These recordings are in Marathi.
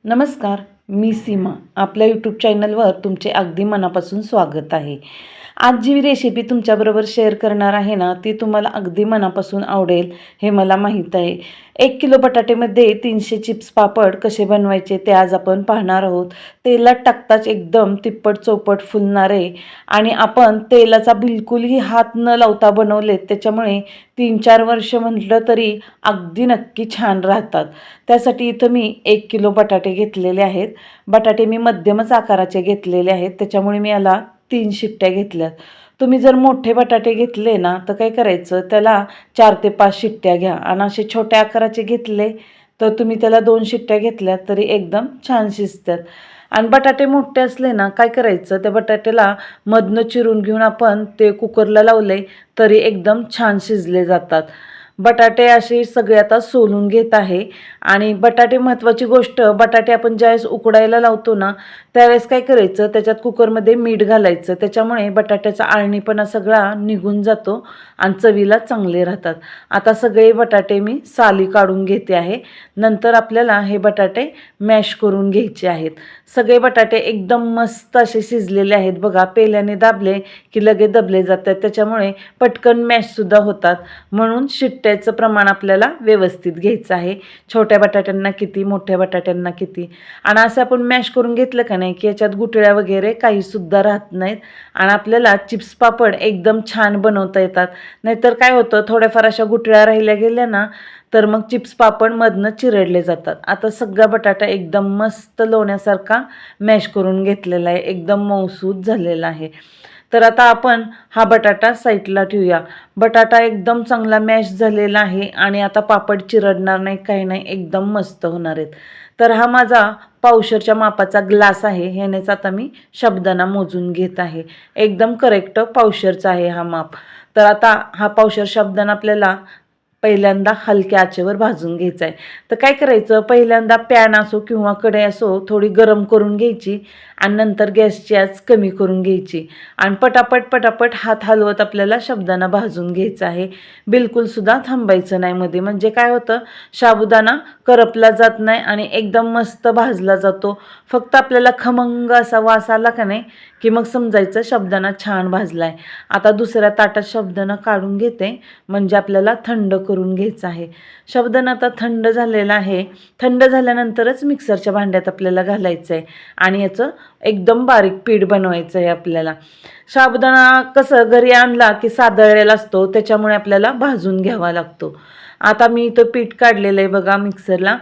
नमस्कार, मी सीमा. आपल्या यूट्यूब चॅनलवर तुमचे अगदी मनापासून स्वागत आहे. आज जी रेसिपी तुमच्याबरोबर शेअर करणार आहे ना, ती तुम्हाला अगदी मनापासून आवडेल हे मला माहीत आहे. 1 किलो बटाटेमध्ये 300 चिप्स पापड कसे बनवायचे ते आज आपण पाहणार आहोत. तेलात टाकताच एकदम तिप्पट चौपट फुलणारे आणि आपण तेलाचा बिलकुलही हात न लावता बनवलेत, त्याच्यामुळे 3-4 वर्ष म्हटलं तरी अगदी नक्की छान राहतात. त्यासाठी इथं मी 1 किलो बटाटे घेतलेले आहेत. बटाटे मी मध्यमच आकाराचे घेतलेले आहेत, त्याच्यामुळे मी याला 3 शिट्ट्या घेतल्यात. तुम्ही जर मोठे बटाटे घेतले ना, तर काय करायचं, त्याला 4 ते 5 शिट्ट्या घ्या आणि असे छोट्या आकाराचे घेतले तर तुम्ही त्याला 2 शिट्ट्या घेतल्यात तरी एकदम छान शिजतात. आणि बटाटे मोठे असले ना, काय करायचं, त्या बटाट्याला मधनं चिरून घेऊन आपण ते कुकरला लावले तरी एकदम छान शिजले जातात. बटाटे असे सगळे आता सोलून घेत आहे. आणि बटाटे महत्त्वाची गोष्ट, बटाटे आपण ज्यावेळेस उकडायला लावतो ना, त्यावेळेस काय करायचं, त्याच्यात कुकरमध्ये मीठ घालायचं. त्याच्यामुळे बटाट्याचा आळणीपणा सगळा निघून जातो आणि चवीला चांगले राहतात. आता सगळे बटाटे मी साली काढून घेते आहे. नंतर आपल्याला हे बटाटे मॅश करून घ्यायचे आहेत. सगळे बटाटे एकदम मस्त असे शिजलेले आहेत बघा. पेल्याने दाबले की लगेच दबले जातात, त्याच्यामुळे पटकन मॅशसुद्धा होतात. म्हणून शिट्ट्याचं प्रमाण आपल्याला व्यवस्थित घ्यायचं आहे. छोट्या बटाट्यांना किती, मोठ्या बटाट्यांना किती. आणि असं आपण मॅश करून घेतलं का नाही की याच्यात गुठळ्या वगैरे काहीसुद्धा राहत नाहीत आणि आपल्याला चिप्स पापड एकदम छान बनवता येतात. नाहीतर काय होतं, थोड्याफार अशा गुठळ्या राहिल्या गेल्या ना, तर मग चिप्स पापड मधनं चिरडले जातात. आता सगळा बटाटा एकदम मस्त लोण्यासारखा मॅश करून घेतलेला आहे, एकदम मऊसूत झालेला आहे. तर आता आपण हा बटाटा साईडला ठेवूया. बटाटा एकदम चांगला मॅश झालेला आहे आणि आता पापड चिरडणार नाही, काही नाही, एकदम मस्त होणार आहेत. तर हा माझा पावशरच्या मापाचा ग्लास आहे, ह्यानेच आता मी साबुदाणा मोजून घेत आहे. एकदम करेक्ट पावशरचा आहे हा माप. तर आता हा पावशर साबुदाणा आपल्याला पहिल्यांदा हलक्या आचेवर भाजून घ्यायचा आहे. तर काय करायचं, पहिल्यांदा पॅन असो किंवा कढई असो थोडी गरम करून घ्यायची आणि नंतर गॅसची आच कमी करून घ्यायची आणि पटापट हात हलवत आपल्याला साबुदाणा भाजून घ्यायचा आहे. बिलकुलसुद्धा थांबायचं नाही मध्ये. म्हणजे काय होतं, साबुदाणा करपला जात नाही आणि एकदम मस्त भाजला जातो. फक्त आपल्याला खमंग असा वास आला का नाही की मग समजायचं साबुदाणा छान भाजला आहे. आता दुसऱ्या ताटात साबुदाणा काढून घेते, म्हणजे आपल्याला थंड करून घ्यायचा आहे. साबुदाणा आता थंड झालेला आहे. थंड झाल्यानंतरच मिक्सरच्या भांड्यात आपल्याला घालायचं आहे आणि याचं एकदम बारीक पीठ बनवायचं आहे आपल्याला. साबुदाणा कसं घरी आणला की सादळलेला असतो, त्याच्यामुळे आपल्याला भाजून घ्यावा लागतो. आता मी इथं पीठ काढलेलं आहे बघा मिक्सरला.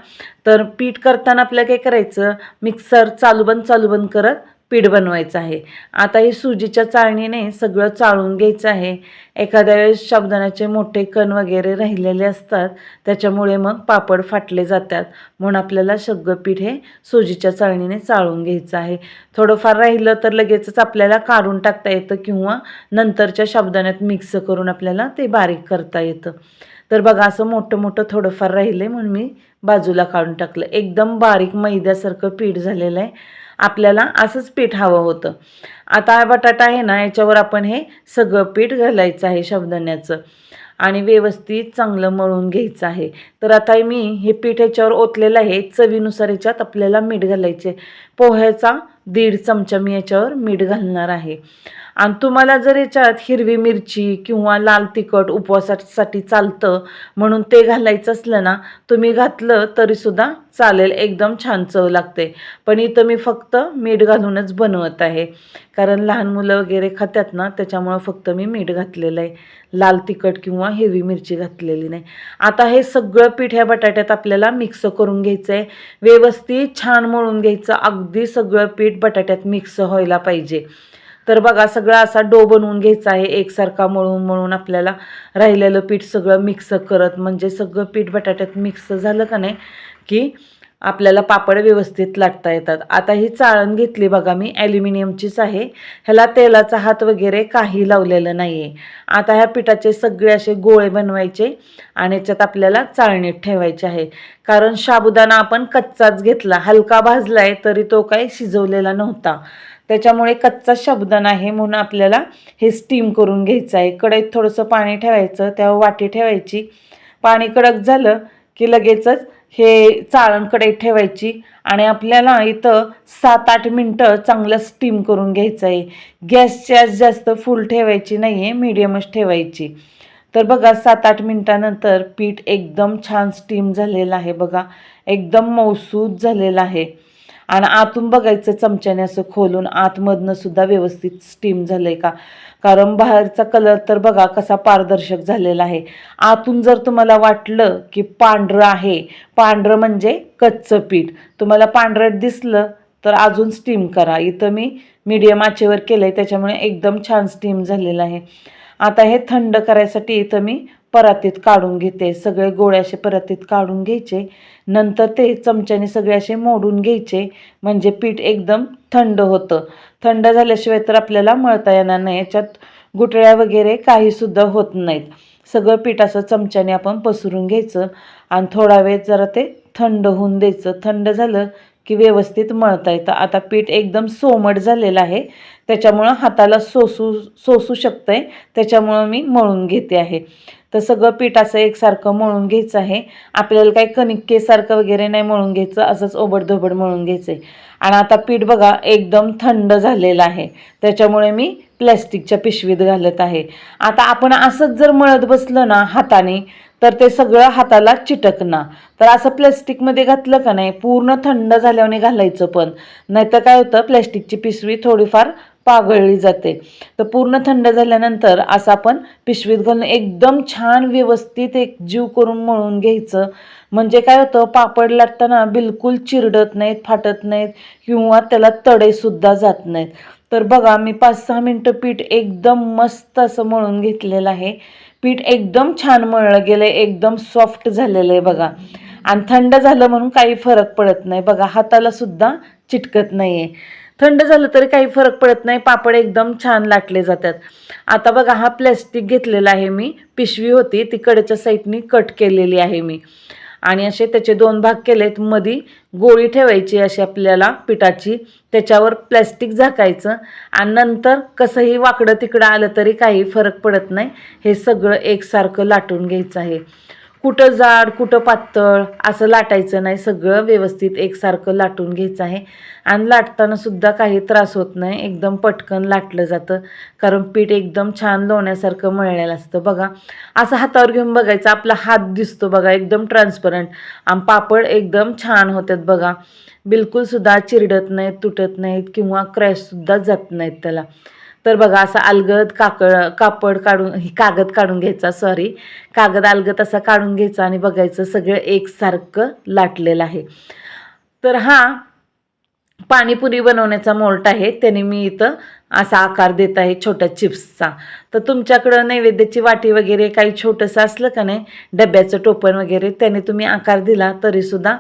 तर पीठ करताना आपल्याला काय करायचं, मिक्सर चालू बंद करत पीठ बनवायचं आहे. आता हे सुजीच्या चाळणीने सगळं चाळून घ्यायचं आहे. एखाद्या वेळेस साबुदाण्याचे मोठे कण वगैरे राहिलेले असतात, त्याच्यामुळे मग पापड फाटले जातात. म्हणून आपल्याला सगळं पीठ हे सुजीच्या चाळणीने चाळून घ्यायचं आहे. थोडंफार राहिलं तर लगेचच आपल्याला काढून टाकता येतं किंवा नंतरच्या साबुदाण्यात मिक्स करून आपल्याला ते बारीक करता येतं. तर बघा, असं मोठं थोडंफार राहिलं म्हणून मी बाजूला काढून टाकलं. एकदम बारीक मैद्यासारखं पीठ झालेलं आहे. आपल्याला असंच पीठ हवं होतं. आता हा बटाटा आहे ना, याच्यावर आपण हे सगळं पीठ घालायचं आहे साबुदाण्याचं आणि व्यवस्थित चांगलं मळून घ्यायचं आहे. तर आता मी हे पीठ ह्याच्यावर ओतलेलं आहे. चवीनुसार याच्यात आपल्याला मीठ घालायचे. पोह्याचा 1.5 चमचा मी याच्यावर मीठ घालणार आहे. आणि तुम्हाला जर याच्यात हिरवी मिरची किंवा लाल तिखट उपवासासाठी चालतं म्हणून ते घालायचं असलं ना, तुम्ही घातलं तरीसुद्धा चालेल, एकदम छान चव लागते. पण इथं मी फक्त मीठ घालूनच बनवत आहे, कारण लहान मुलं वगैरे खातात ना, त्याच्यामुळं फक्त मी मीठ घातलेलं आहे. लाल तिखट किंवा हिरवी मिरची घातलेली नाही. आता हे सगळं पीठ ह्या बटाट्यात आपल्याला मिक्स करून घ्यायचं आहे. व्यवस्थित छान मळून घ्यायचं. अगदी सगळं पीठ बटाट्यात मिक्स व्हायला पाहिजे. तर बघा, सगळा असा डो बनवून घ्यायचा आहे. एकसारखा मळून आपल्याला राहिलेलं पीठ सगळं मिक्स करत, म्हणजे सगळं पीठ बटाट्यात मिक्स झालं का नाही की आपल्याला पापड व्यवस्थित लाटता येतात. आता ही चाळण घेतली बघा मी, ॲल्युमिनियमचीच आहे. ह्याला तेलाचा हात वगैरे काही लावलेलं नाही आहे. आता ह्या पिठाचे सगळे असे गोळे बनवायचे आणि याच्यात आपल्याला चाळणीत ठेवायचे आहे. कारण साबुदाणा आपण कच्चाच घेतला, हलका भाजला आहे तरी तो काही शिजवलेला नव्हता. त्याच्यामुळे कच्चा साबुदाणा आहे म्हणून आपल्याला हे स्टीम करून घ्यायचं आहे. कढईत थोडंसं पाणी ठेवायचं, त्यावर वाटी ठेवायची. पाणी कडक झालं की लगेचच हे चाळण कढईत ठेवायची आणि आपल्याला इथं 7-8 मिनटं चांगलं स्टीम करून घ्यायचं आहे. गॅसची जास्त फुल ठेवायची नाही आहे, मीडियमच ठेवायची. तर बघा 7-8 मिनटानंतर पीठ एकदम छान स्टीम झालेलं आहे बघा, एकदम मऊसूत झालेलं आहे. आणि आतून बघायचं चमच्याने असं खोलून आतमधनं सुद्धा व्यवस्थित स्टीम झालंय का, कारण बाहेरचा कलर तर बघा कसा पारदर्शक झालेला आहे. आतून जर तुम्हाला वाटलं की पांढरं आहे, पांढरं म्हणजे कच्चं पीठ, तुम्हाला पांढरट दिसलं तर अजून स्टीम करा. इथं मी मीडियम आचेवर केलंय त्याच्यामुळे एकदम छान स्टीम झालेलं आहे. आता हे थंड करायसाठी इथं मी परातीत काढून घेते. सगळे गोळे असे परातीत काढून घ्यायचे. नंतर ते चमच्याने सगळे असे मोडून घ्यायचे, म्हणजे पीठ एकदम थंड होतं. थंड झाल्याशिवाय तर आपल्याला मळता येणार नाही. याच्यात गुठळ्या वगैरे काहीसुद्धा होत नाहीत. सगळं पीठ असं चमच्याने आपण पसरून घ्यायचं आणि थोडा वेळ जरा ते थंड होऊन द्यायचं. थंड झालं की व्यवस्थित मळता येतं. आता पीठ एकदम सोमट झालेलं आहे, त्याच्यामुळं हाताला सोसू शकतंय, त्याच्यामुळं मी मळून घेते आहे. तर सगळं पीठ असं एकसारखं मळून घ्यायचं आहे. आपल्याला काही कणिकेसारखं वगैरे नाही मळून घ्यायचं, असंच ओबडधोबड मळून घ्यायचं आहे. आणि आता पीठ बघा एकदम थंड झालेलं आहे, त्याच्यामुळे मी प्लॅस्टिकच्या पिशवीत घालत आहे. आता आपण असंच जर मळत बसलं ना हाताने तर ते सगळं हाताला चिटकणार. तर असं प्लॅस्टिकमध्ये घातलं का नाही, पूर्ण थंड झाल्याने घालायचं, पण नाहीतर काय होतं प्लॅस्टिकची पिशवी थोडीफार पागळली जाते. तर पूर्ण थंड झाल्यानंतर असं आपण पिशवीत घालून एकदम छान व्यवस्थित एक जीव करून मळून घ्यायचं. म्हणजे काय होतं, पापड लाटताना बिलकुल चिरडत नाहीत, फाटत नाहीत किंवा त्याला तडेसुद्धा जात नाहीत. तर बघा मी 5-6 मिनटं पीठ एकदम मस्त असं मळून घेतलेलं आहे. पीठ एकदम छान मळलं गेलं आहे, एकदम सॉफ्ट झालेलं आहे बघा. आणि थंड झालं म्हणून काही फरक पडत नाही बघा, हाताला सुद्धा चिटकत नाही आहे. थंड झालं तरी काही फरक पडत नाही, पापड एकदम छान लाटले जातात. आता बघा हा प्लॅस्टिक घेतलेला आहे मी, पिशवी होती ती कडेच्या साईडनी कट केलेली आहे मी. आणि असे त्याचे 2 भाग केलेत. मध्ये गोळी ठेवायची अशी आपल्याला पिठाची, त्याच्यावर प्लॅस्टिक झाकायचं आणि नंतर कसंही वाकडं तिकडं आलं तरी काही फरक पडत नाही. हे सगळं एकसारखं लाटून घ्यायचं आहे. कुठं जाड कुठं पातळ असं लाटायचं नाही, सगळं व्यवस्थित एकसारखं लाटून घ्यायचं आहे. आणि लाटताना सुद्धा काही त्रास होत नाही, एकदम पटकन लाटलं जातं, कारण पीठ एकदम छान लोण्यासारखं मळलेलं असतं बघा. असं हातावर घेऊन बघायचं, आपला हात दिसतो बघा एकदम ट्रान्सपरंट, आणि पापड एकदम छान होतात बघा. बिलकुलसुद्धा चिरडत नाहीत, तुटत नाहीत किंवा क्रॅशसुद्धा जात नाहीत त्याला. तर बघा असं अलगद कापड काढून कागद काढून घ्यायचा, कागद अलगद असा काढून घ्यायचा आणि बघायचं सगळं एकसारखं लाटलेलं आहे. तर हा पाणीपुरी बनवण्याचा मोल्ड आहे, त्याने मी इथं असा आकार देत आहे छोट्या चिप्सचा. तर तुमच्याकडं नैवेद्याची वाटी वगैरे काही छोटंसं असलं का नाही, डब्याचं टोपण वगैरे, त्याने तुम्ही आकार दिला तरीसुद्धा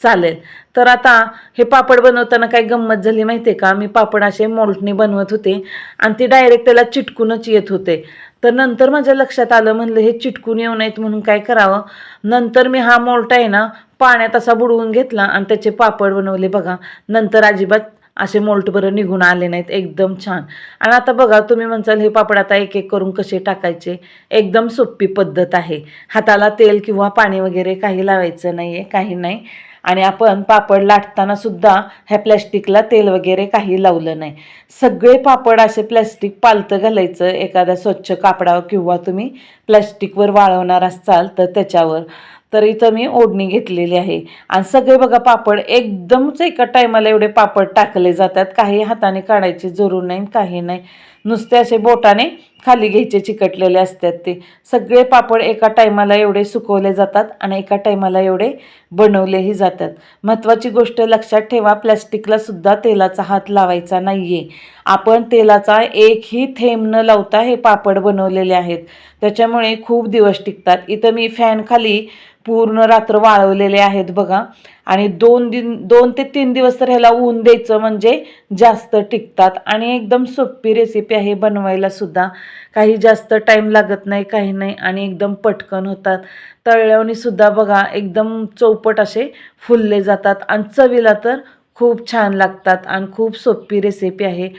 चालेल. तर आता हे पापड बनवताना काय गंमत झाली माहिती आहे का, मी पापड असे मोल्डने बनवत होते आणि ते डायरेक्ट त्याला चिटकूनच येत होते. तर नंतर माझ्या लक्षात आलं, म्हणलं हे चिटकून येऊ नयेत म्हणून काय करावं. नंतर मी हा मोल्ड आहे ना पाण्यात असा बुडवून घेतला आणि त्याचे पापड बनवले बघा. नंतर अजिबात असे मोल्ट बरं निघून आले नाहीत, एकदम छान. आणि आता बघा तुम्ही म्हणसाल हे पापड आता एक एक करून कसे टाकायचे, एकदम सोपी पद्धत आहे. हाताला तेल किंवा पाणी वगैरे काही लावायचं नाही आहे, काही नाही. आणि आपण पापड लाटताना सुद्धा ह्या प्लॅस्टिकला तेल वगैरे काही लावलं नाही. सगळे पापड असे प्लॅस्टिक पालतं घालायचं एखाद्या स्वच्छ कापडावर किंवा तुम्ही प्लॅस्टिकवर वाळवणार असाल तर त्याच्यावर. तर इथं मी ओढणी घेतलेली आहे आणि सगळे बघा पापड एकदमच एका टायमाला एवढे पापड टाकले जातात, काही हाताने काढायची जरूर नाही, काही नाही. नुसते असे बोटाने खाली घ्यायचे, चिकटलेले असतात ते. सगळे पापड एका टायमाला एवढे सुकवले जातात आणि एका टायमाला एवढे बनवलेही जातात. महत्त्वाची गोष्ट लक्षात ठेवा, प्लॅस्टिकला सुद्धा तेलाचा हात लावायचा नाही आहे. आपण तेलाचा एकही थेंब न लावता हे पापड बनवलेले आहेत, त्याच्यामुळे खूप दिवस टिकतात. इथं मी फॅन खाली पूर्ण रात्र वाळवलेले आहेत बघा. आणि 2 ते 3 दिवस तर ह्याला ऊन द्यायचं, म्हणजे जास्त टिकतात. आणि एकदम सोपी रेसिपी आहे बनवायला सुद्धा, काही जास्त टाईम लागत नाही, काही नाही, आणि एकदम पटकन होतात. तळल्याने सुद्धा बघा एकदम चौपट असे फुलले जातात आणि चवीला तर खूप छान लागतात आणि खूप सोपी रेसिपी आहे.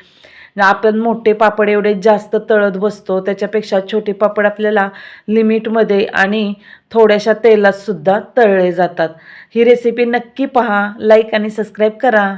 आपण मोठे पापड एवढे जास्त तळत बसतो, त्याच्यापेक्षा छोटे पापड आपल्याला लिमिटमध्ये आणि थोड्याशा तेलात सुद्धा तळले जातात. ही रेसिपी नक्की पहा, लाईक आणि सबस्क्राईब करा.